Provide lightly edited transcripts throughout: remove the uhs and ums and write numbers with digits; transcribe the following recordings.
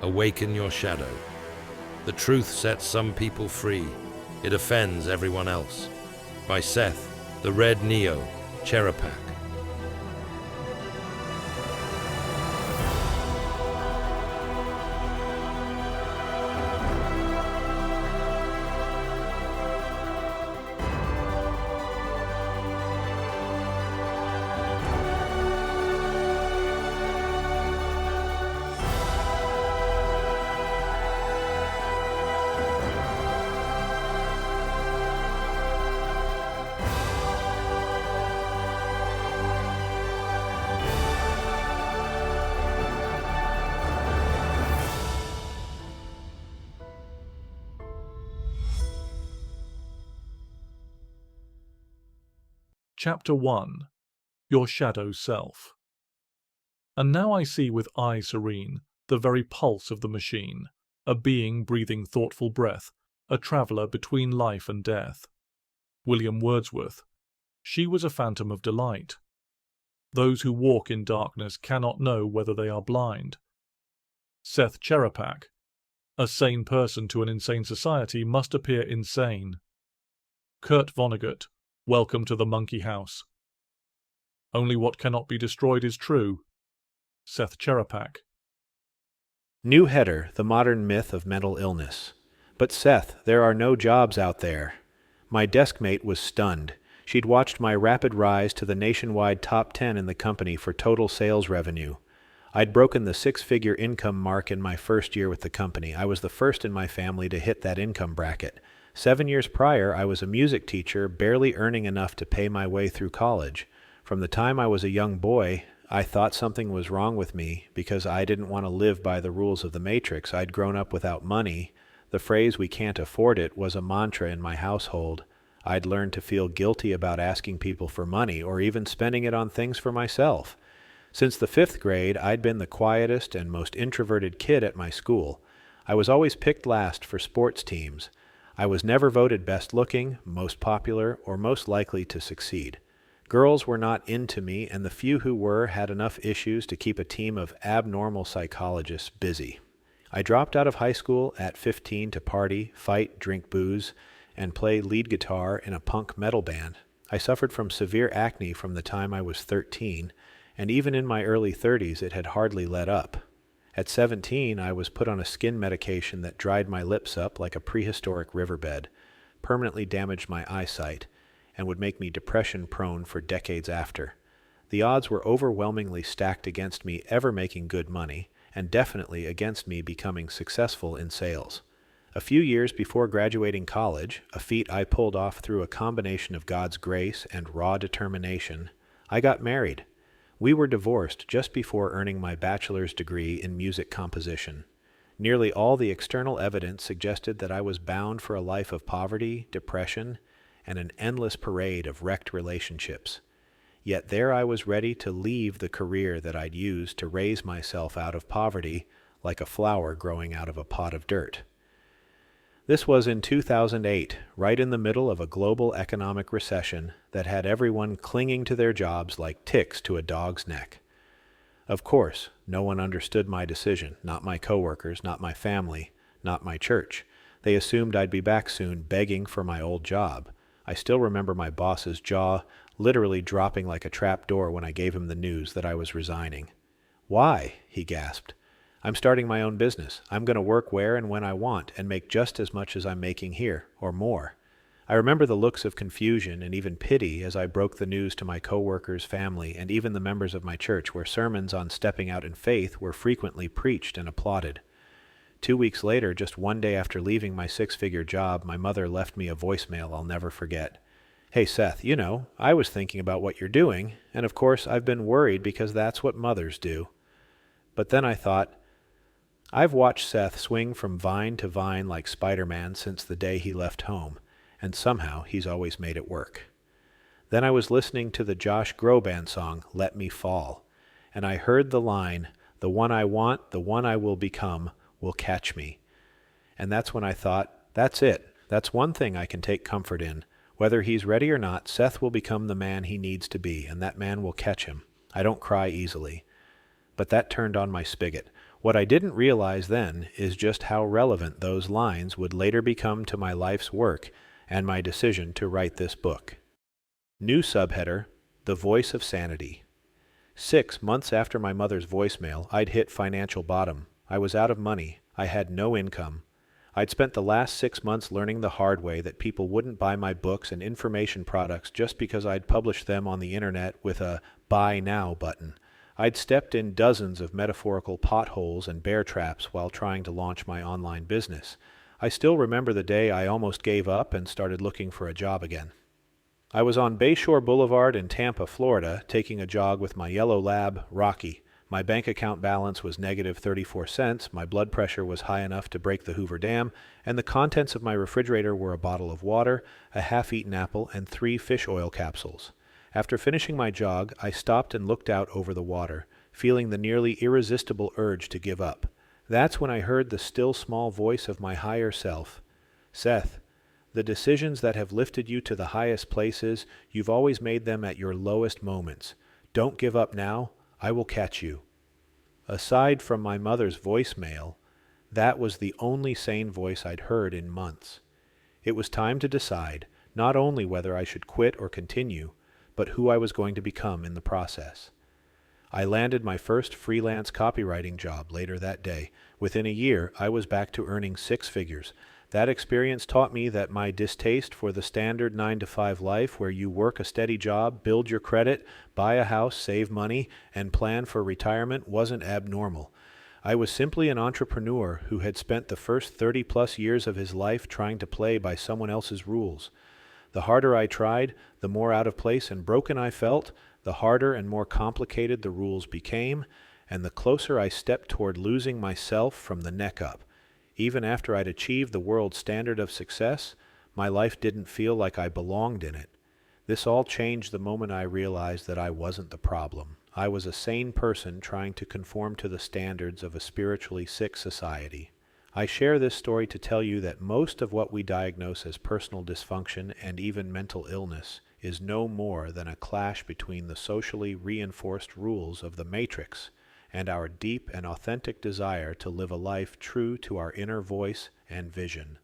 Awaken your shadow. The truth sets some people free. It offends everyone else. By Seth, the Red Neo, Cherupak. Chapter 1. Your Shadow Self. And now I see with eye serene the very pulse of the machine, a being breathing thoughtful breath, a traveller between life and death. William Wordsworth. She was a phantom of delight. Those who walk in darkness cannot know whether they are blind. Seth Cherupak. A sane person to an insane society must appear insane. Kurt Vonnegut. Welcome to the monkey house. Only what cannot be destroyed is true. Seth Cherupak. New header, the modern myth of mental illness. But Seth, there are no jobs out there. My deskmate was stunned. She'd watched my rapid rise to the nationwide top 10 in the company for total sales revenue. I'd broken the 6-figure income mark in my first year with the company. I was the first in my family to hit that income bracket. 7 years prior, I was a music teacher, barely earning enough to pay my way through college. From the time I was a young boy, I thought something was wrong with me because I didn't want to live by the rules of the Matrix. I'd grown up without money. The phrase, "we can't afford it," was a mantra in my household. I'd learned to feel guilty about asking people for money or even spending it on things for myself. Since the 5th grade, I'd been the quietest and most introverted kid at my school. I was always picked last for sports teams. I was never voted best looking, most popular, or most likely to succeed. Girls were not into me, and the few who were had enough issues to keep a team of abnormal psychologists busy. I dropped out of high school at 15 to party, fight, drink booze, and play lead guitar in a punk metal band. I suffered from severe acne from the time I was 13, and even in my early 30s it had hardly let up. At 17, I was put on a skin medication that dried my lips up like a prehistoric riverbed, permanently damaged my eyesight, and would make me depression-prone for decades after. The odds were overwhelmingly stacked against me ever making good money, and definitely against me becoming successful in sales. A few years before graduating college, a feat I pulled off through a combination of God's grace and raw determination, I got married. We were divorced just before earning my bachelor's degree in music composition. Nearly all the external evidence suggested that I was bound for a life of poverty, depression, and an endless parade of wrecked relationships. Yet there I was ready to leave the career that I'd used to raise myself out of poverty like a flower growing out of a pot of dirt. This was in 2008, right in the middle of a global economic recession that had everyone clinging to their jobs like ticks to a dog's neck. Of course, no one understood my decision, not my coworkers, not my family, not my church. They assumed I'd be back soon begging for my old job. I still remember my boss's jaw literally dropping like a trap door when I gave him the news that I was resigning. "Why?" he gasped. "I'm starting my own business. I'm going to work where and when I want and make just as much as I'm making here, or more." I remember the looks of confusion and even pity as I broke the news to my coworkers, family, and even the members of my church, where sermons on stepping out in faith were frequently preached and applauded. 2 weeks later, just one day after leaving my 6-figure job, my mother left me a voicemail I'll never forget. "Hey Seth, I was thinking about what you're doing, and of course I've been worried because that's what mothers do." But then I thought, I've watched Seth swing from vine to vine like Spider-Man since the day he left home, and somehow he's always made it work. Then I was listening to the Josh Groban song, "Let Me Fall," and I heard the line, "The one I want, the one I will become, will catch me." And that's when I thought, that's it. That's one thing I can take comfort in. Whether he's ready or not, Seth will become the man he needs to be, and that man will catch him. I don't cry easily. but that turned on my spigot. What I didn't realize then is just how relevant those lines would later become to my life's work and my decision to write this book. New subheader, The Voice of Sanity. 6 months after my mother's voicemail, I'd hit financial bottom. I was out of money. I had no income. I'd spent the last 6 months learning the hard way that people wouldn't buy my books and information products just because I'd published them on the internet with a buy now button. I'd stepped in dozens of metaphorical potholes and bear traps while trying to launch my online business. I still remember the day I almost gave up and started looking for a job again. I was on Bayshore Boulevard in Tampa, Florida, taking a jog with my yellow lab, Rocky. My bank account balance was negative 34 cents, my blood pressure was high enough to break the Hoover Dam, and the contents of my refrigerator were a bottle of water, a half-eaten apple, and 3 fish oil capsules. After finishing my jog, I stopped and looked out over the water, feeling the nearly irresistible urge to give up. That's when I heard the still small voice of my higher self. Seth, the decisions that have lifted you to the highest places, you've always made them at your lowest moments. Don't give up now. I will catch you. Aside from my mother's voicemail, that was the only sane voice I'd heard in months. It was time to decide not only whether I should quit or continue, but who I was going to become in the process. I landed my first freelance copywriting job later that day. Within a year, I was back to earning 6 figures. That experience taught me that my distaste for the standard 9-to-5 life where you work a steady job, build your credit, buy a house, save money, and plan for retirement wasn't abnormal. I was simply an entrepreneur who had spent the first 30-plus years of his life trying to play by someone else's rules. The harder I tried, the more out of place and broken I felt, the harder and more complicated the rules became, and the closer I stepped toward losing myself from the neck up. Even after I'd achieved the world standard of success, my life didn't feel like I belonged in it. This all changed the moment I realized that I wasn't the problem. I was a sane person trying to conform to the standards of a spiritually sick society. I share this story to tell you that most of what we diagnose as personal dysfunction and even mental illness is no more than a clash between the socially reinforced rules of the matrix and our deep and authentic desire to live a life true to our inner voice and vision.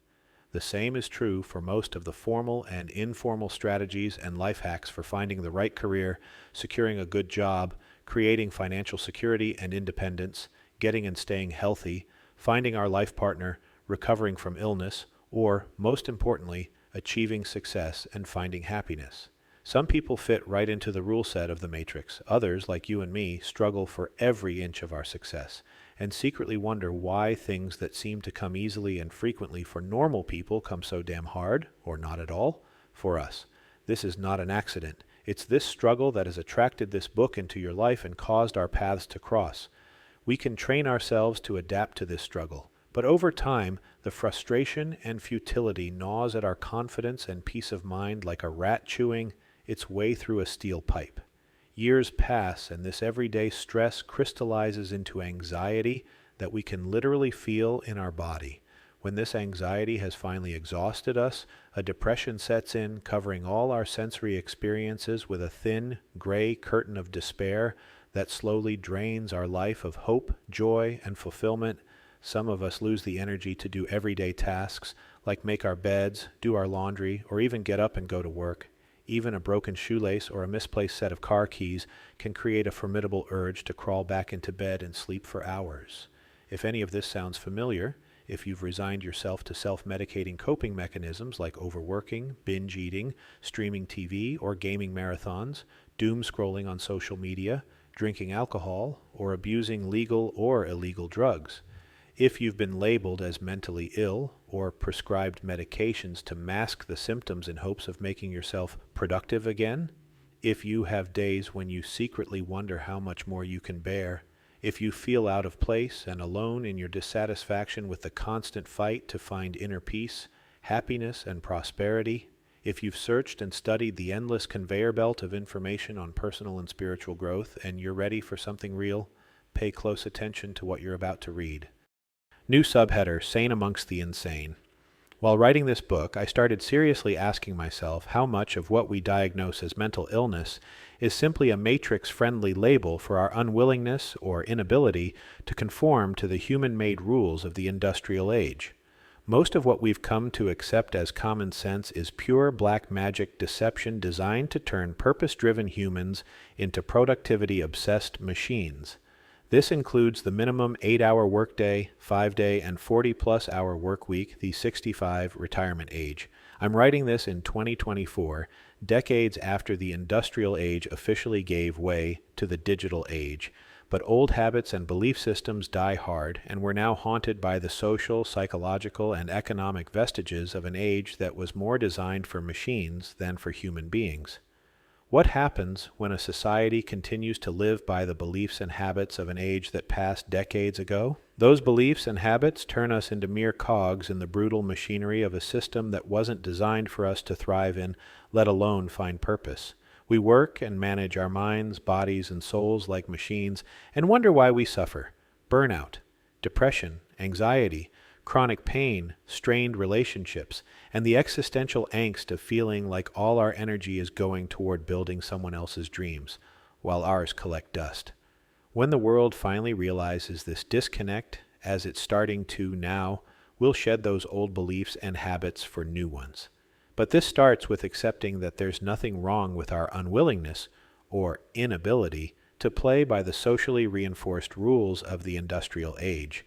The same is true for most of the formal and informal strategies and life hacks for finding the right career, securing a good job, creating financial security and independence, getting and staying healthy, finding our life partner, recovering from illness, or, most importantly, achieving success and finding happiness. Some people fit right into the rule set of the matrix. Others, like you and me, struggle for every inch of our success and secretly wonder why things that seem to come easily and frequently for normal people come so damn hard, or not at all, for us. This is not an accident. It's this struggle that has attracted this book into your life and caused our paths to cross. We can train ourselves to adapt to this struggle, but over time, the frustration and futility gnaws at our confidence and peace of mind like a rat chewing its way through a steel pipe. Years pass, and this everyday stress crystallizes into anxiety that we can literally feel in our body. When this anxiety has finally exhausted us, a depression sets in, covering all our sensory experiences with a thin, gray curtain of despair that slowly drains our life of hope, joy, and fulfillment. Some of us lose the energy to do everyday tasks, like make our beds, do our laundry, or even get up and go to work. Even a broken shoelace or a misplaced set of car keys can create a formidable urge to crawl back into bed and sleep for hours. If any of this sounds familiar, if you've resigned yourself to self-medicating coping mechanisms like overworking, binge eating, streaming TV or gaming marathons, doom scrolling on social media, drinking alcohol, or abusing legal or illegal drugs, if you've been labeled as mentally ill or prescribed medications to mask the symptoms in hopes of making yourself productive again, if you have days when you secretly wonder how much more you can bear, if you feel out of place and alone in your dissatisfaction with the constant fight to find inner peace, happiness, and prosperity, if you've searched and studied the endless conveyor belt of information on personal and spiritual growth and you're ready for something real, pay close attention to what you're about to read. New subheader, Sane Amongst the Insane. While writing this book, I started seriously asking myself how much of what we diagnose as mental illness is simply a matrix-friendly label for our unwillingness or inability to conform to the human-made rules of the industrial age. Most of what we've come to accept as common sense is pure black magic deception designed to turn purpose-driven humans into productivity-obsessed machines. This includes the minimum 8-hour workday, 5-day, and 40-plus hour work week, the 65 retirement age. I'm writing this in 2024, decades after the industrial age officially gave way to the digital age. But old habits and belief systems die hard, and we're now haunted by the social, psychological, and economic vestiges of an age that was more designed for machines than for human beings. What happens when a society continues to live by the beliefs and habits of an age that passed decades ago? Those beliefs and habits turn us into mere cogs in the brutal machinery of a system that wasn't designed for us to thrive in, let alone find purpose. We work and manage our minds, bodies, and souls like machines and wonder why we suffer. Burnout, depression, anxiety, chronic pain, strained relationships, and the existential angst of feeling like all our energy is going toward building someone else's dreams, while ours collect dust. When the world finally realizes this disconnect, as it's starting to now, we'll shed those old beliefs and habits for new ones. But this starts with accepting that there's nothing wrong with our unwillingness, or inability, to play by the socially reinforced rules of the industrial age.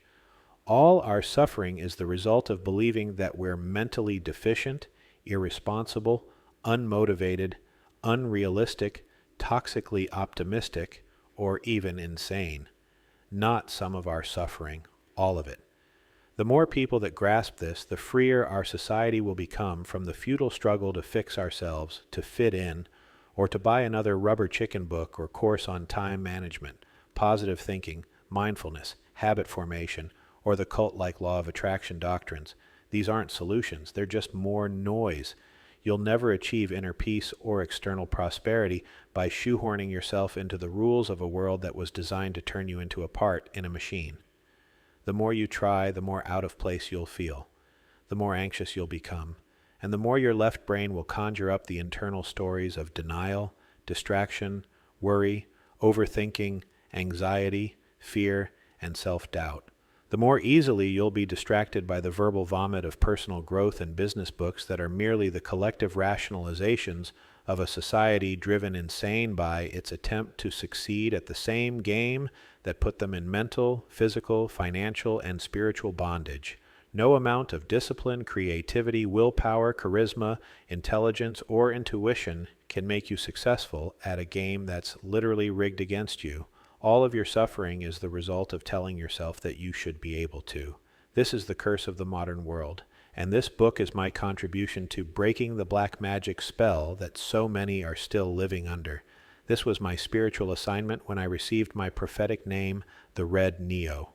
All our suffering is the result of believing that we're mentally deficient, irresponsible, unmotivated, unrealistic, toxically optimistic, or even insane. Not some of our suffering, all of it. The more people that grasp this, the freer our society will become from the futile struggle to fix ourselves, to fit in, or to buy another rubber chicken book or course on time management, positive thinking, mindfulness, habit formation, or the cult-like law of attraction doctrines. These aren't solutions, they're just more noise. You'll never achieve inner peace or external prosperity by shoehorning yourself into the rules of a world that was designed to turn you into a part in a machine. The more you try, the more out of place you'll feel, the more anxious you'll become, and the more your left brain will conjure up the internal stories of denial, distraction, worry, overthinking, anxiety, fear, and self-doubt. The more easily you'll be distracted by the verbal vomit of personal growth and business books that are merely the collective rationalizations of a society driven insane by its attempt to succeed at the same game that put them in mental, physical, financial, and spiritual bondage. No amount of discipline, creativity, willpower, charisma, intelligence, or intuition can make you successful at a game that's literally rigged against you. All of your suffering is the result of telling yourself that you should be able to. This is the curse of the modern world, and this book is my contribution to breaking the black magic spell that so many are still living under. This was my spiritual assignment when I received my prophetic name, the Red Neo.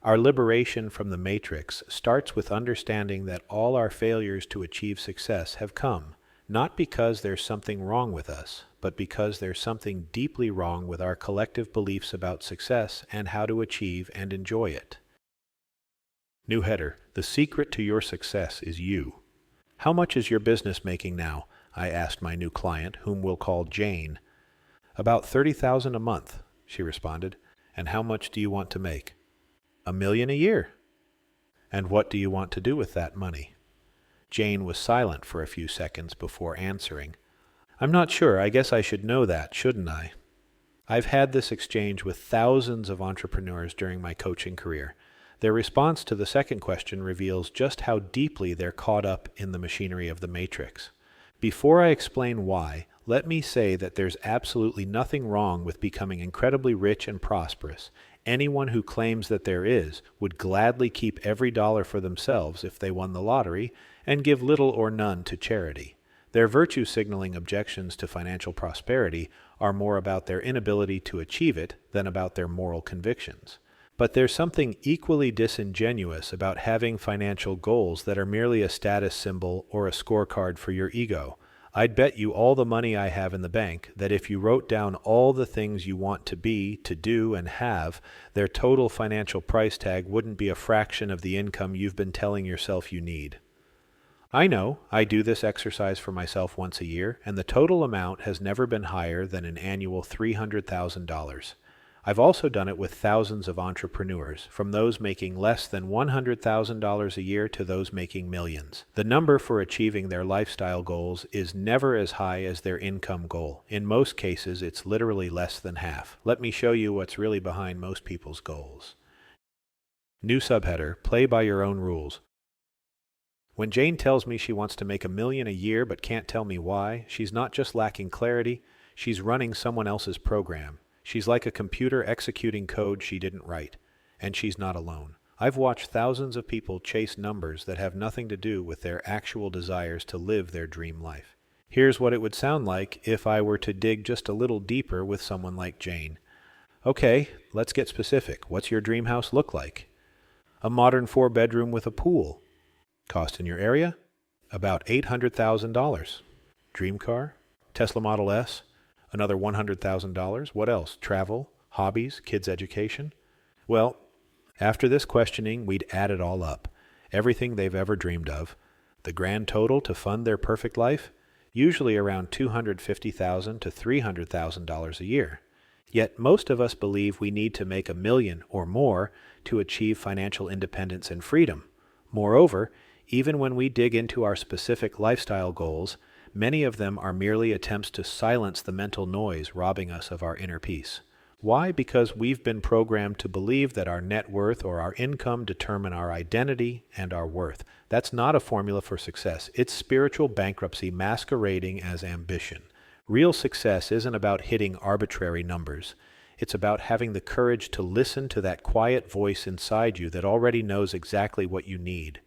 Our liberation from the matrix starts with understanding that all our failures to achieve success have come, not because there's something wrong with us, but because there's something deeply wrong with our collective beliefs about success and how to achieve and enjoy it. New header: the secret to your success is you. How much is your business making now? I asked my new client, whom we'll call Jane. About $30,000 a month, she responded. And how much do you want to make? $1 million a year. And what do you want to do with that money? Jane was silent for a few seconds before answering. I'm not sure. I guess I should know that, shouldn't I? I've had this exchange with thousands of entrepreneurs during my coaching career. Their response to the second question reveals just how deeply they're caught up in the machinery of the matrix. Before I explain why, let me say that there's absolutely nothing wrong with becoming incredibly rich and prosperous. Anyone who claims that there is would gladly keep every dollar for themselves if they won the lottery and give little or none to charity. Their virtue-signaling objections to financial prosperity are more about their inability to achieve it than about their moral convictions. But there's something equally disingenuous about having financial goals that are merely a status symbol or a scorecard for your ego. I'd bet you all the money I have in the bank that if you wrote down all the things you want to be, to do, and have, their total financial price tag wouldn't be a fraction of the income you've been telling yourself you need. I know I do this exercise for myself once a year, and the total amount has never been higher than an annual $300,000. I've also done it with thousands of entrepreneurs, from those making less than $100,000 a year to those making millions. The number for achieving their lifestyle goals is never as high as their income goal. In most cases, it's literally less than half. Let me show you what's really behind most people's goals. New subheader, play by your own rules. When Jane tells me she wants to make $1 million a year but can't tell me why, she's not just lacking clarity, she's running someone else's program. She's like a computer executing code she didn't write. And she's not alone. I've watched thousands of people chase numbers that have nothing to do with their actual desires to live their dream life. Here's what it would sound like if I were to dig just a little deeper with someone like Jane. Okay, let's get specific. What's your dream house look like? A modern 4-bedroom with a pool. Cost in your area? About $800,000. Dream car? Tesla Model S? Another $100,000. What else? Travel? Hobbies? Kids' education? Well, after this questioning, we'd add it all up. Everything they've ever dreamed of. The grand total to fund their perfect life? Usually around $250,000 to $300,000 a year. Yet most of us believe we need to make $1 million or more to achieve financial independence and freedom. Moreover, even when we dig into our specific lifestyle goals, many of them are merely attempts to silence the mental noise robbing us of our inner peace. Why? Because we've been programmed to believe that our net worth or our income determine our identity and our worth. That's not a formula for success. It's spiritual bankruptcy masquerading as ambition. Real success isn't about hitting arbitrary numbers. It's about having the courage to listen to that quiet voice inside you that already knows exactly what you need.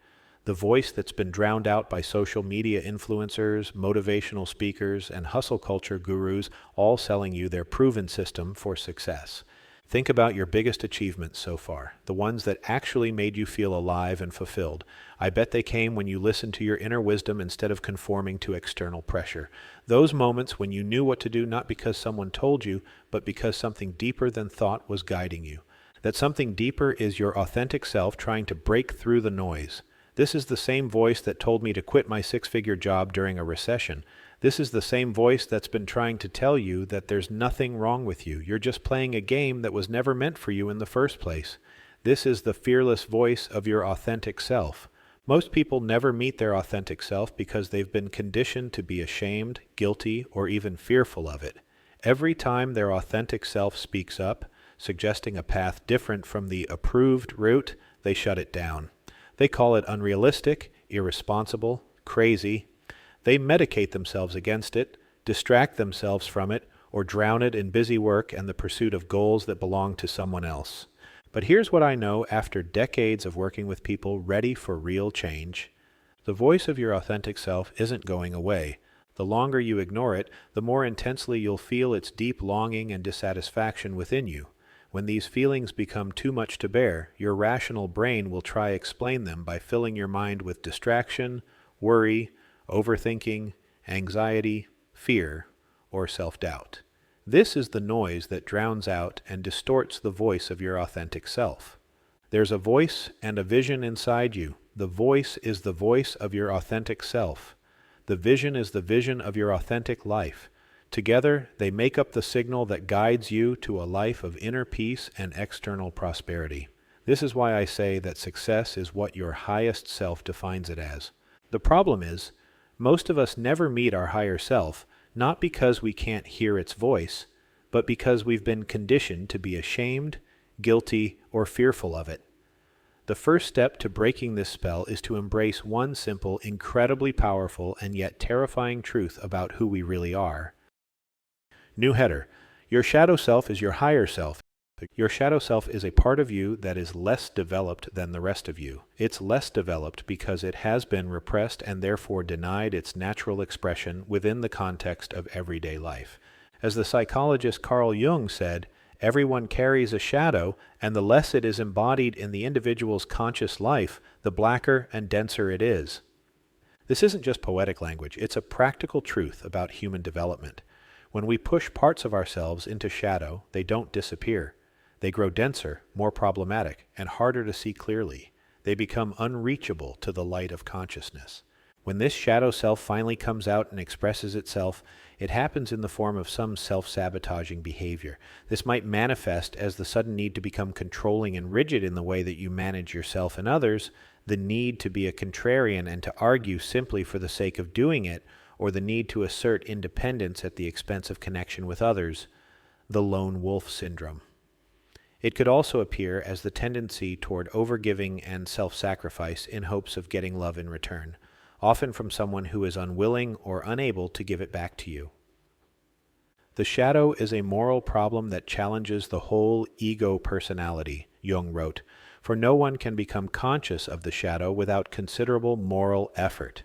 The voice that's been drowned out by social media influencers, motivational speakers, and hustle culture gurus, all selling you their proven system for success. Think about your biggest achievements so far, the ones that actually made you feel alive and fulfilled. I bet they came when you listened to your inner wisdom instead of conforming to external pressure. Those moments when you knew what to do not because someone told you, but because something deeper than thought was guiding you. That something deeper is your authentic self trying to break through the noise. This is the same voice that told me to quit my 6-figure job during a recession. This is the same voice that's been trying to tell you that there's nothing wrong with you. You're just playing a game that was never meant for you in the first place. This is the fearless voice of your authentic self. Most people never meet their authentic self because they've been conditioned to be ashamed, guilty, or even fearful of it. Every time their authentic self speaks up, suggesting a path different from the approved route, they shut it down. They call it unrealistic, irresponsible, crazy. They medicate themselves against it, distract themselves from it, or drown it in busy work and the pursuit of goals that belong to someone else. But here's what I know after decades of working with people ready for real change. The voice of your authentic self isn't going away. The longer you ignore it, the more intensely you'll feel its deep longing and dissatisfaction within you. When these feelings become too much to bear, your rational brain will try to explain them by filling your mind with distraction, worry, overthinking, anxiety, fear, or self-doubt. This is the noise that drowns out and distorts the voice of your authentic self. There's a voice and a vision inside you. The voice is the voice of your authentic self. The vision is the vision of your authentic life. Together, they make up the signal that guides you to a life of inner peace and external prosperity. This is why I say that success is what your highest self defines it as. The problem is, most of us never meet our higher self, not because we can't hear its voice, but because we've been conditioned to be ashamed, guilty, or fearful of it. The first step to breaking this spell is to embrace one simple, incredibly powerful, and yet terrifying truth about who we really are. New header. Your shadow self is your higher self. Your shadow self is a part of you that is less developed than the rest of you. It's less developed because it has been repressed and therefore denied its natural expression within the context of everyday life. As the psychologist Carl Jung said, everyone carries a shadow, and the less it is embodied in the individual's conscious life, the blacker and denser it is. This isn't just poetic language, it's a practical truth about human development. When we push parts of ourselves into shadow, they don't disappear. They grow denser, more problematic, and harder to see clearly. They become unreachable to the light of consciousness. When this shadow self finally comes out and expresses itself, it happens in the form of some self-sabotaging behavior. This might manifest as the sudden need to become controlling and rigid in the way that you manage yourself and others, the need to be a contrarian and to argue simply for the sake of doing it, or the need to assert independence at the expense of connection with others, the lone wolf syndrome. It could also appear as the tendency toward overgiving and self-sacrifice in hopes of getting love in return, often from someone who is unwilling or unable to give it back to you. The shadow is a moral problem that challenges the whole ego personality, Jung wrote, for no one can become conscious of the shadow without considerable moral effort.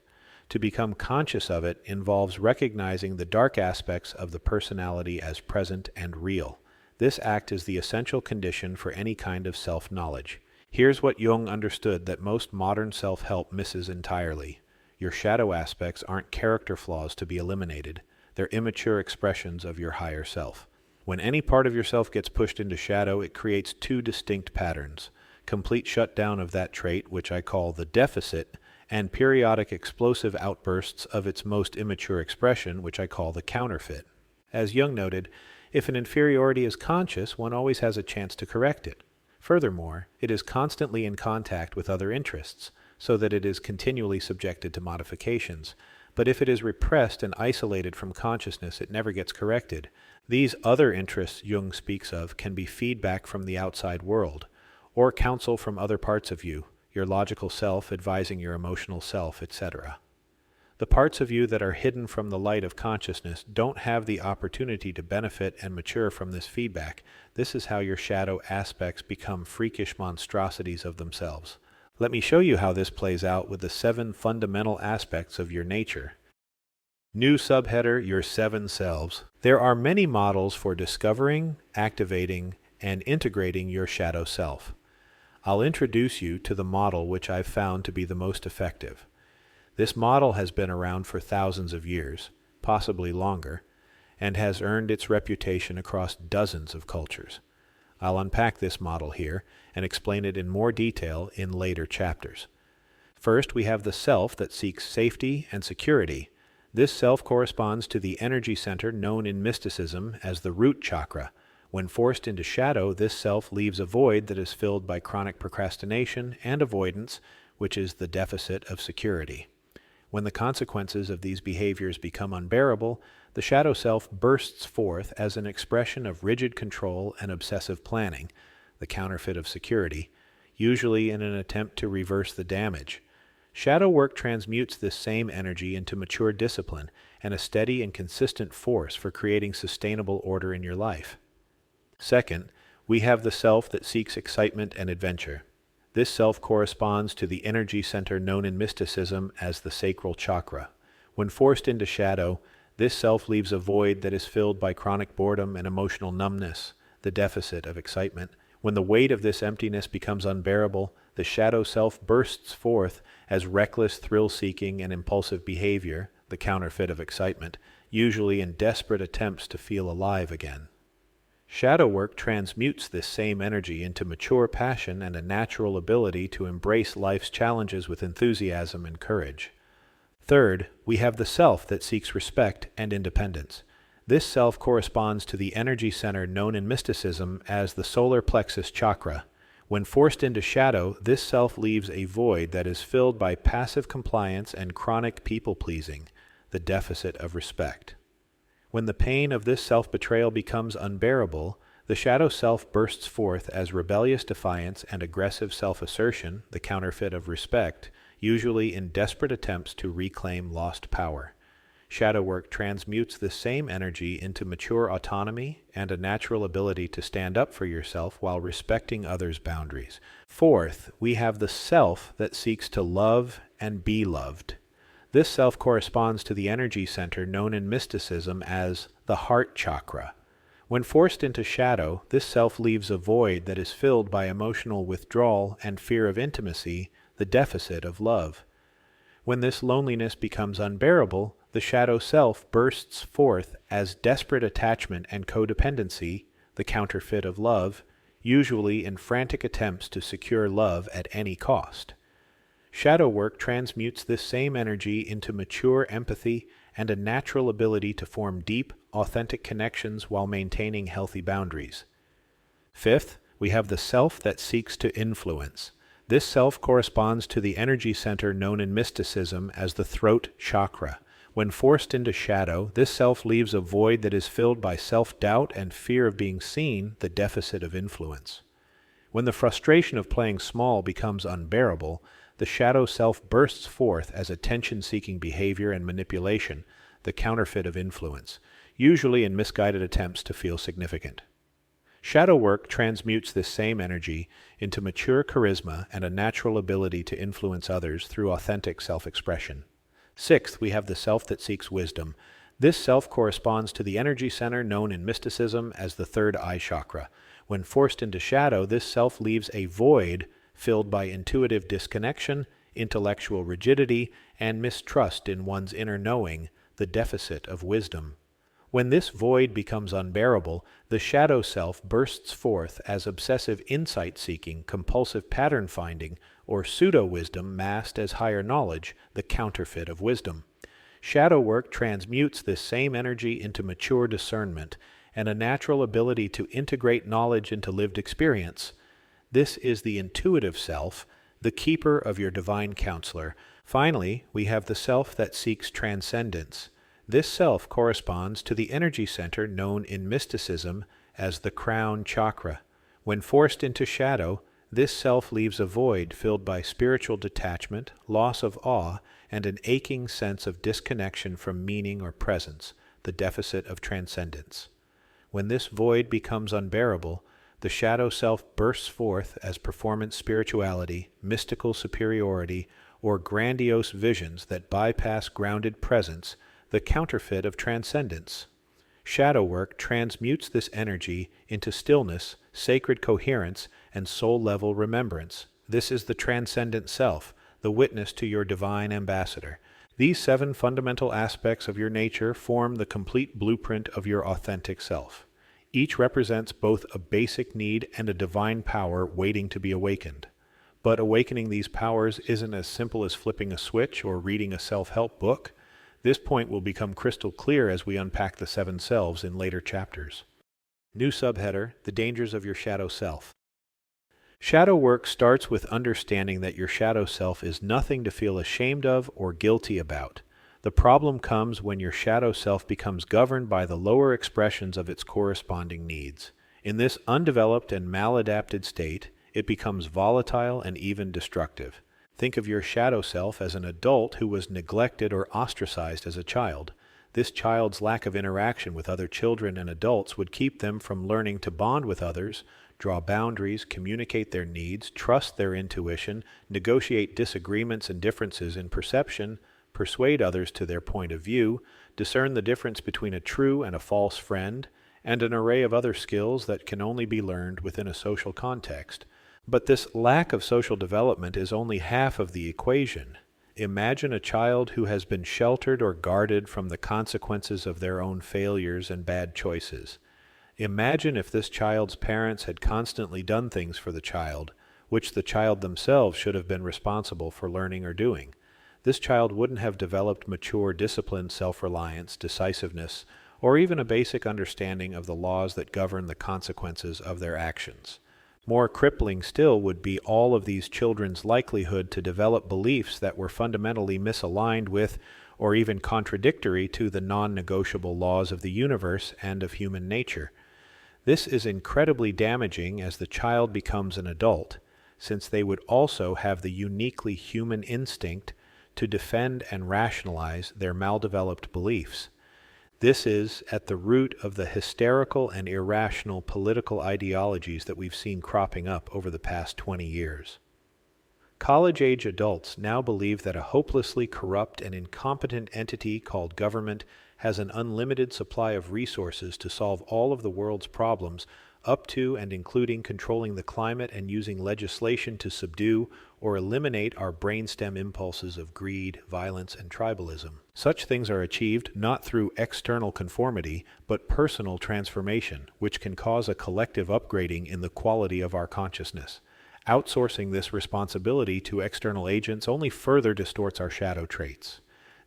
To become conscious of it involves recognizing the dark aspects of the personality as present and real. This act is the essential condition for any kind of self-knowledge. Here's what Jung understood that most modern self-help misses entirely. Your shadow aspects aren't character flaws to be eliminated. They're immature expressions of your higher self. When any part of yourself gets pushed into shadow, it creates two distinct patterns: complete shutdown of that trait, which I call the deficit, and periodic explosive outbursts of its most immature expression, which I call the counterfeit. As Jung noted, if an inferiority is conscious, one always has a chance to correct it. Furthermore, it is constantly in contact with other interests, so that it is continually subjected to modifications. But if it is repressed and isolated from consciousness, it never gets corrected. These other interests Jung speaks of can be feedback from the outside world, or counsel from other parts of you, your logical self advising your emotional self, etc. The parts of you that are hidden from the light of consciousness don't have the opportunity to benefit and mature from this feedback. This is how your shadow aspects become freakish monstrosities of themselves. Let me show you how this plays out with the 7 fundamental aspects of your nature. New subheader, your 7 selves. There are many models for discovering, activating, and integrating your shadow self. I'll introduce you to the model which I've found to be the most effective. This model has been around for thousands of years, possibly longer, and has earned its reputation across dozens of cultures. I'll unpack this model here and explain it in more detail in later chapters. First, we have the self that seeks safety and security. This self corresponds to the energy center known in mysticism as the root chakra. When forced into shadow, this self leaves a void that is filled by chronic procrastination and avoidance, which is the deficit of security. When the consequences of these behaviors become unbearable, the shadow self bursts forth as an expression of rigid control and obsessive planning, the counterfeit of security, usually in an attempt to reverse the damage. Shadow work transmutes this same energy into mature discipline and a steady and consistent force for creating sustainable order in your life. Second, we have the self that seeks excitement and adventure. This self corresponds to the energy center known in mysticism as the sacral chakra. When forced into shadow, this self leaves a void that is filled by chronic boredom and emotional numbness, the deficit of excitement. When the weight of this emptiness becomes unbearable, the shadow self bursts forth as reckless thrill-seeking and impulsive behavior, the counterfeit of excitement, usually in desperate attempts to feel alive again. Shadow work transmutes this same energy into mature passion and a natural ability to embrace life's challenges with enthusiasm and courage. Third, we have the self that seeks respect and independence. This self corresponds to the energy center known in mysticism as the solar plexus chakra. When forced into shadow, this self leaves a void that is filled by passive compliance and chronic people-pleasing, the deficit of respect. When the pain of this self-betrayal becomes unbearable, the shadow self bursts forth as rebellious defiance and aggressive self-assertion, the counterfeit of respect, usually in desperate attempts to reclaim lost power. Shadow work transmutes this same energy into mature autonomy and a natural ability to stand up for yourself while respecting others' boundaries. Fourth, we have the self that seeks to love and be loved. This self corresponds to the energy center known in mysticism as the heart chakra. When forced into shadow, this self leaves a void that is filled by emotional withdrawal and fear of intimacy, the deficit of love. When this loneliness becomes unbearable, the shadow self bursts forth as desperate attachment and codependency, the counterfeit of love, usually in frantic attempts to secure love at any cost. Shadow work transmutes this same energy into mature empathy and a natural ability to form deep, authentic connections while maintaining healthy boundaries. Fifth, we have the self that seeks to influence. This self corresponds to the energy center known in mysticism as the throat chakra. When forced into shadow, this self leaves a void that is filled by self-doubt and fear of being seen, the deficit of influence. When the frustration of playing small becomes unbearable, the shadow self bursts forth as attention-seeking behavior and manipulation, the counterfeit of influence, usually in misguided attempts to feel significant. Shadow work transmutes this same energy into mature charisma and a natural ability to influence others through authentic self-expression. Sixth, we have the self that seeks wisdom. This self corresponds to the energy center known in mysticism as the third eye chakra. When forced into shadow, this self leaves a void filled by intuitive disconnection, intellectual rigidity, and mistrust in one's inner knowing, the deficit of wisdom. When this void becomes unbearable, the shadow self bursts forth as obsessive insight-seeking, compulsive pattern-finding, or pseudo-wisdom masked as higher knowledge, the counterfeit of wisdom. Shadow work transmutes this same energy into mature discernment and a natural ability to integrate knowledge into lived experience. This is the intuitive self, the keeper of your divine counselor. Finally, we have the self that seeks transcendence. This self corresponds to the energy center known in mysticism as the crown chakra. When forced into shadow, this self leaves a void filled by spiritual detachment, loss of awe, and an aching sense of disconnection from meaning or presence, the deficit of transcendence. When this void becomes unbearable, the shadow self bursts forth as performance spirituality, mystical superiority, or grandiose visions that bypass grounded presence, the counterfeit of transcendence. Shadow work transmutes this energy into stillness, sacred coherence, and soul-level remembrance. This is the transcendent self, the witness to your divine ambassador. These 7 fundamental aspects of your nature form the complete blueprint of your authentic self. Each represents both a basic need and a divine power waiting to be awakened. But awakening these powers isn't as simple as flipping a switch or reading a self-help book. This point will become crystal clear as we unpack the 7 selves in later chapters. New subheader, The Dangers of Your Shadow Self. Shadow work starts with understanding that your shadow self is nothing to feel ashamed of or guilty about. The problem comes when your shadow self becomes governed by the lower expressions of its corresponding needs. In this undeveloped and maladapted state, it becomes volatile and even destructive. Think of your shadow self as an adult who was neglected or ostracized as a child. This child's lack of interaction with other children and adults would keep them from learning to bond with others, draw boundaries, communicate their needs, trust their intuition, negotiate disagreements and differences in perception, persuade others to their point of view, discern the difference between a true and a false friend, and an array of other skills that can only be learned within a social context. But this lack of social development is only half of the equation. Imagine a child who has been sheltered or guarded from the consequences of their own failures and bad choices. Imagine if this child's parents had constantly done things for the child, which the child themselves should have been responsible for learning or doing. This child wouldn't have developed mature, disciplined self-reliance, decisiveness, or even a basic understanding of the laws that govern the consequences of their actions. More crippling still would be all of these children's likelihood to develop beliefs that were fundamentally misaligned with, or even contradictory to, the non-negotiable laws of the universe and of human nature. This is incredibly damaging as the child becomes an adult, since they would also have the uniquely human instinct to defend and rationalize their maldeveloped beliefs. This is at the root of the hysterical and irrational political ideologies that we've seen cropping up over the past 20 years. College-age adults now believe that a hopelessly corrupt and incompetent entity called government has an unlimited supply of resources to solve all of the world's problems, up to and including controlling the climate and using legislation to subdue or eliminate our brainstem impulses of greed, violence, and tribalism. Such things are achieved not through external conformity, but personal transformation, which can cause a collective upgrading in the quality of our consciousness. Outsourcing this responsibility to external agents only further distorts our shadow traits.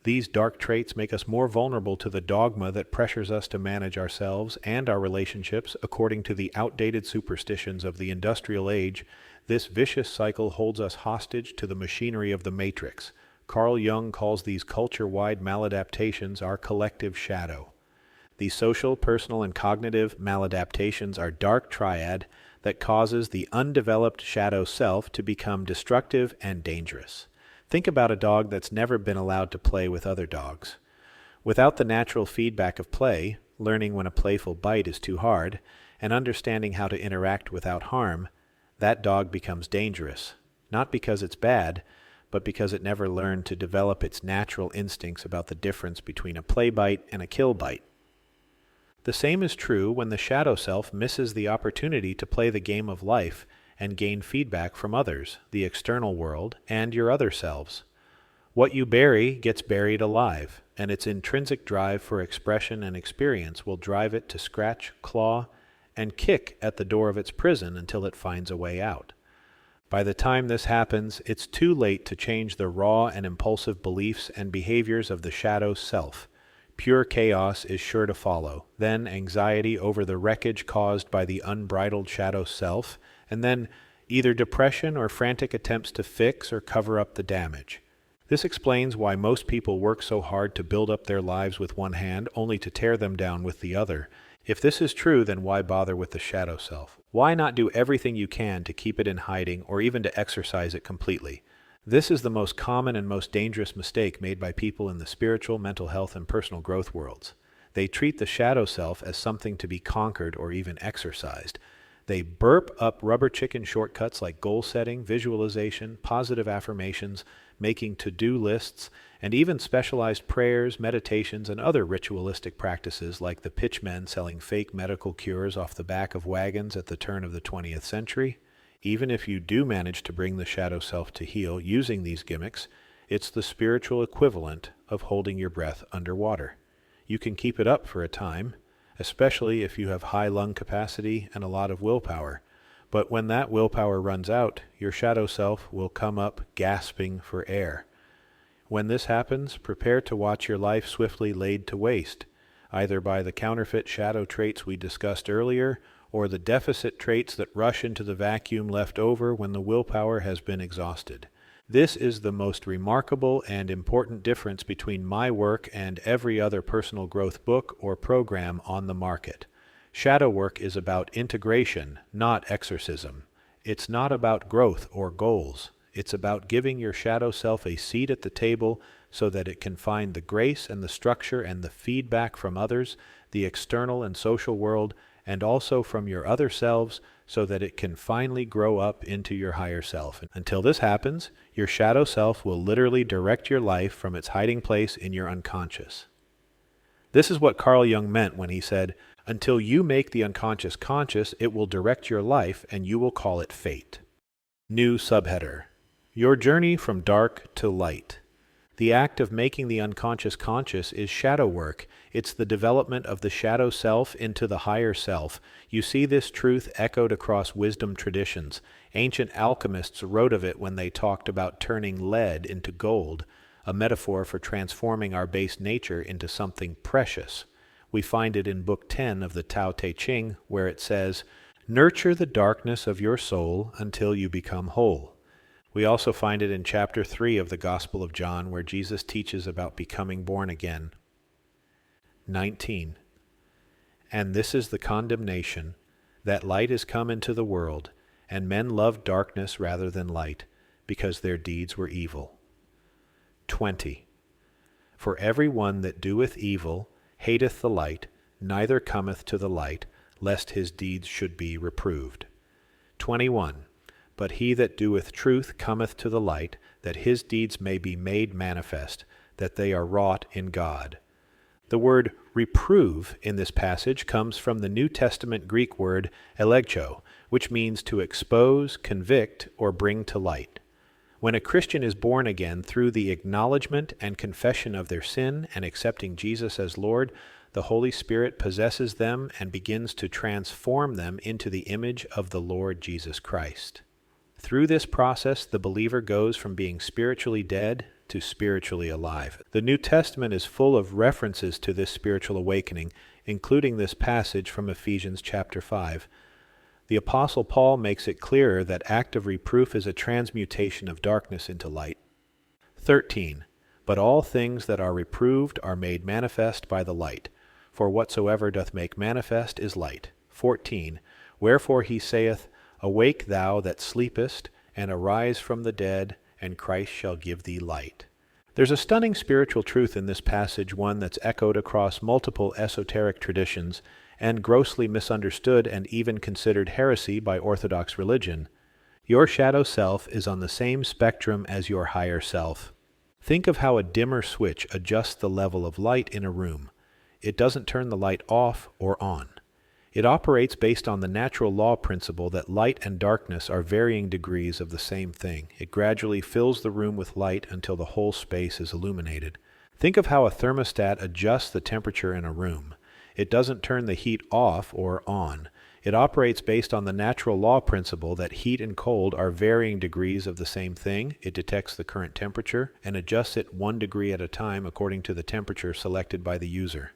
These dark traits make us more vulnerable to the dogma that pressures us to manage ourselves and our relationships according to the outdated superstitions of the industrial age. This vicious cycle holds us hostage to the machinery of the matrix. Carl Jung calls these culture-wide maladaptations our collective shadow. These social, personal, and cognitive maladaptations are dark triad that causes the undeveloped shadow self to become destructive and dangerous. Think about a dog that's never been allowed to play with other dogs. Without the natural feedback of play, learning when a playful bite is too hard, and understanding how to interact without harm, that dog becomes dangerous, not because it's bad, but because it never learned to develop its natural instincts about the difference between a play bite and a kill bite. The same is true when the shadow self misses the opportunity to play the game of life and gain feedback from others, the external world, and your other selves. What you bury gets buried alive, and its intrinsic drive for expression and experience will drive it to scratch, claw, and kick at the door of its prison until it finds a way out. By the time this happens, it's too late to change the raw and impulsive beliefs and behaviors of the shadow self. Pure chaos is sure to follow, then anxiety over the wreckage caused by the unbridled shadow self, and then either depression or frantic attempts to fix or cover up the damage. This explains why most people work so hard to build up their lives with one hand, only to tear them down with the other. If this is true, then why bother with the shadow self? Why not do everything you can to keep it in hiding or even to exorcise it completely? This is the most common and most dangerous mistake made by people in the spiritual, mental health, and personal growth worlds. They treat the shadow self as something to be conquered or even exorcised. They burp up rubber chicken shortcuts like goal setting, visualization, positive affirmations, making to-do lists, and even specialized prayers, meditations, and other ritualistic practices like the pitchmen selling fake medical cures off the back of wagons at the turn of the 20th century. Even if you do manage to bring the shadow self to heal using these gimmicks, it's the spiritual equivalent of holding your breath underwater. You can keep it up for a time, especially if you have high lung capacity and a lot of willpower. But when that willpower runs out, your shadow self will come up gasping for air. When this happens, prepare to watch your life swiftly laid to waste, either by the counterfeit shadow traits we discussed earlier, or the deficit traits that rush into the vacuum left over when the willpower has been exhausted. This is the most remarkable and important difference between my work and every other personal growth book or program on the market. Shadow work is about integration, not exorcism. It's not about growth or goals. It's about giving your shadow self a seat at the table so that it can find the grace and the structure and the feedback from others, the external and social world, and also from your other selves, so that it can finally grow up into your higher self. Until this happens, your shadow self will literally direct your life from its hiding place in your unconscious. This is what Carl Jung meant when he said, "Until you make the unconscious conscious, it will direct your life and you will call it fate." New subheader: Your journey from dark to light. The act of making the unconscious conscious is shadow work. It's the development of the shadow self into the higher self. You see this truth echoed across wisdom traditions. Ancient alchemists wrote of it when they talked about turning lead into gold, a metaphor for transforming our base nature into something precious. We find it in Book 10 of the Tao Te Ching, where it says, "Nurture the darkness of your soul until you become whole." We also find it in chapter 3 of the Gospel of John, where Jesus teaches about becoming born again. 19. And this is the condemnation, that light is come into the world, and men loved darkness rather than light, because their deeds were evil. 20. For every one that doeth evil hateth the light, neither cometh to the light, lest his deeds should be reproved. 21. But he that doeth truth cometh to the light, that his deeds may be made manifest, that they are wrought in God. The word reprove in this passage comes from the New Testament Greek word elegcho, which means to expose, convict, or bring to light. When a Christian is born again through the acknowledgement and confession of their sin and accepting Jesus as Lord, the Holy Spirit possesses them and begins to transform them into the image of the Lord Jesus Christ. Through this process, the believer goes from being spiritually dead to spiritually alive. The New Testament is full of references to this spiritual awakening, including this passage from Ephesians chapter 5. The Apostle Paul makes it clearer that act of reproof is a transmutation of darkness into light. 13. But all things that are reproved are made manifest by the light, for whatsoever doth make manifest is light. 14. Wherefore he saith, Awake thou that sleepest, and arise from the dead, and Christ shall give thee light. There's a stunning spiritual truth in this passage, one that's echoed across multiple esoteric traditions, and grossly misunderstood and even considered heresy by Orthodox religion. Your shadow self is on the same spectrum as your higher self. Think of how a dimmer switch adjusts the level of light in a room. It doesn't turn the light off or on. It operates based on the natural law principle that light and darkness are varying degrees of the same thing. It gradually fills the room with light until the whole space is illuminated. Think of how a thermostat adjusts the temperature in a room. It doesn't turn the heat off or on. It operates based on the natural law principle that heat and cold are varying degrees of the same thing. It detects the current temperature and adjusts it 1 degree at a time according to the temperature selected by the user.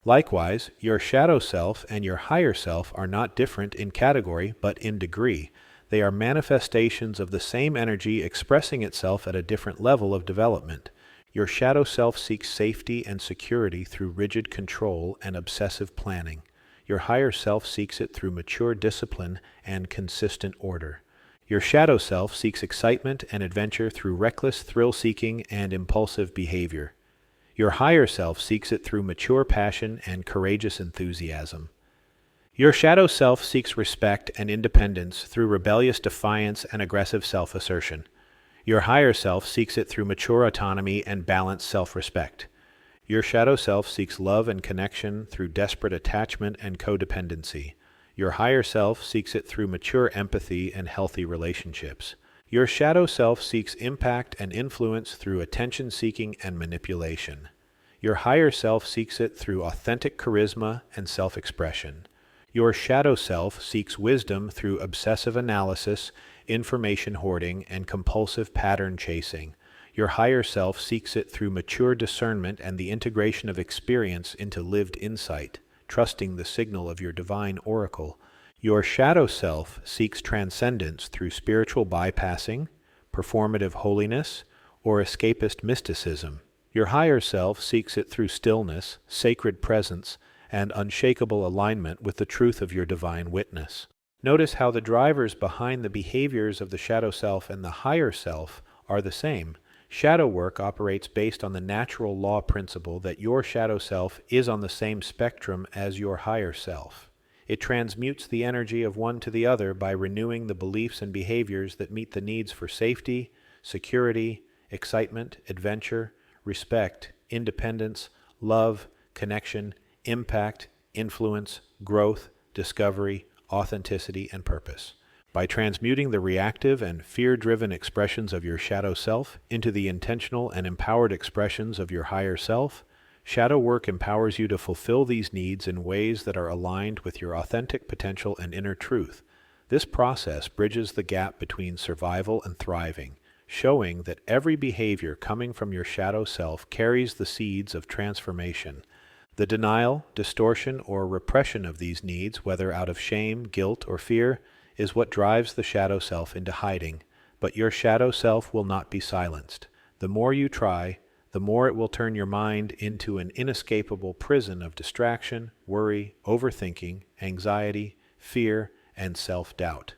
Likewise, your shadow self and your higher self are not different in category, but in degree. They are manifestations of the same energy expressing itself at a different level of development. Your shadow self seeks safety and security through rigid control and obsessive planning. Your higher self seeks it through mature discipline and consistent order. Your shadow self seeks excitement and adventure through reckless thrill-seeking and impulsive behavior. Your higher self seeks it through mature passion and courageous enthusiasm. Your shadow self seeks respect and independence through rebellious defiance and aggressive self-assertion. Your higher self seeks it through mature autonomy and balanced self-respect. Your shadow self seeks love and connection through desperate attachment and codependency. Your higher self seeks it through mature empathy and healthy relationships. Your shadow self seeks impact and influence through attention-seeking and manipulation. Your higher self seeks it through authentic charisma and self-expression. Your shadow self seeks wisdom through obsessive analysis, information hoarding, and compulsive pattern chasing. Your higher self seeks it through mature discernment and the integration of experience into lived insight, trusting the signal of your divine oracle. Your shadow self seeks transcendence through spiritual bypassing, performative holiness, or escapist mysticism. Your higher self seeks it through stillness, sacred presence, and unshakable alignment with the truth of your divine witness. Notice how the drivers behind the behaviors of the shadow self and the higher self are the same. Shadow work operates based on the natural law principle that your shadow self is on the same spectrum as your higher self. It transmutes the energy of one to the other by renewing the beliefs and behaviors that meet the needs for safety, security, excitement, adventure, respect, independence, love, connection, impact, influence, growth, discovery, authenticity, and purpose. By transmuting the reactive and fear-driven expressions of your shadow self into the intentional and empowered expressions of your higher self, shadow work empowers you to fulfill these needs in ways that are aligned with your authentic potential and inner truth. This process bridges the gap between survival and thriving, showing that every behavior coming from your shadow self carries the seeds of transformation. The denial, distortion, or repression of these needs, whether out of shame, guilt, or fear, is what drives the shadow self into hiding. But your shadow self will not be silenced. The more you try, the more it will turn your mind into an inescapable prison of distraction, worry, overthinking, anxiety, fear, and self-doubt.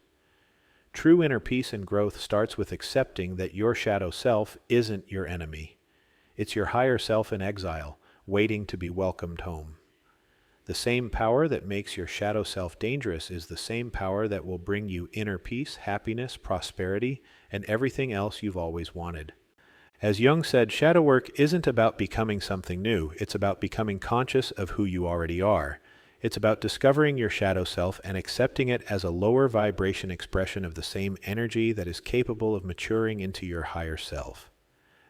True inner peace and growth starts with accepting that your shadow self isn't your enemy. It's your higher self in exile, waiting to be welcomed home. The same power that makes your shadow self dangerous is the same power that will bring you inner peace, happiness, prosperity, and everything else you've always wanted. As Jung said, shadow work isn't about becoming something new. It's about becoming conscious of who you already are. It's about discovering your shadow self and accepting it as a lower vibration expression of the same energy that is capable of maturing into your higher self.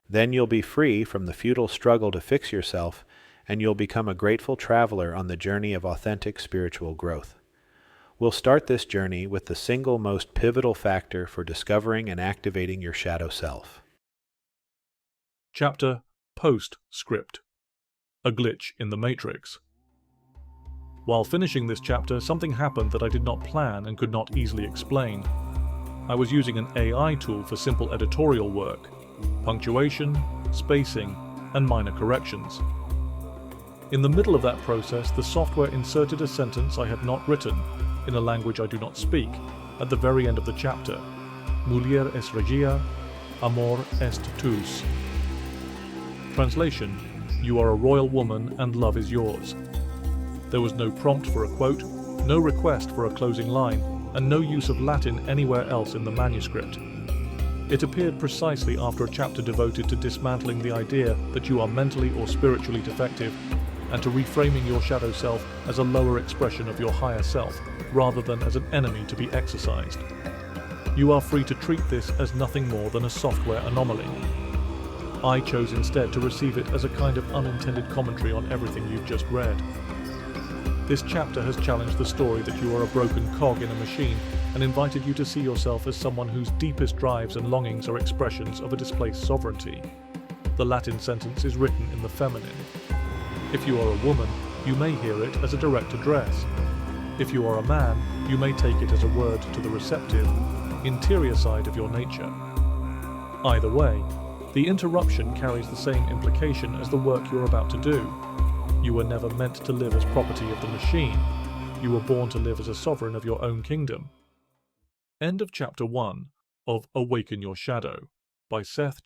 Then you'll be free from the futile struggle to fix yourself, and you'll become a grateful traveler on the journey of authentic spiritual growth. We'll start this journey with the single most pivotal factor for discovering and activating your shadow self. Chapter Postscript. A glitch in the Matrix. While finishing this chapter, something happened that I did not plan and could not easily explain. I was using an AI tool for simple editorial work, punctuation, spacing, and minor corrections. In the middle of that process, the software inserted a sentence I had not written, in a language I do not speak, at the very end of the chapter. Mulier es regia, amor est tuus. Translation: You are a royal woman and love is yours. There was no prompt for a quote, no request for a closing line, and no use of Latin anywhere else in the manuscript. It appeared precisely after a chapter devoted to dismantling the idea that you are mentally or spiritually defective, and to reframing your shadow self as a lower expression of your higher self, rather than as an enemy to be exercised. You are free to treat this as nothing more than a software anomaly. I chose instead to receive it as a kind of unintended commentary on everything you've just read. This chapter has challenged the story that you are a broken cog in a machine and invited you to see yourself as someone whose deepest drives and longings are expressions of a displaced sovereignty. The Latin sentence is written in the feminine. If you are a woman, you may hear it as a direct address. If you are a man, you may take it as a word to the receptive, interior side of your nature. Either way, the interruption carries the same implication as the work you're about to do. You were never meant to live as property of the machine. You were born to live as a sovereign of your own kingdom. End of Chapter 1 of Awaken Your Shadow by Seth.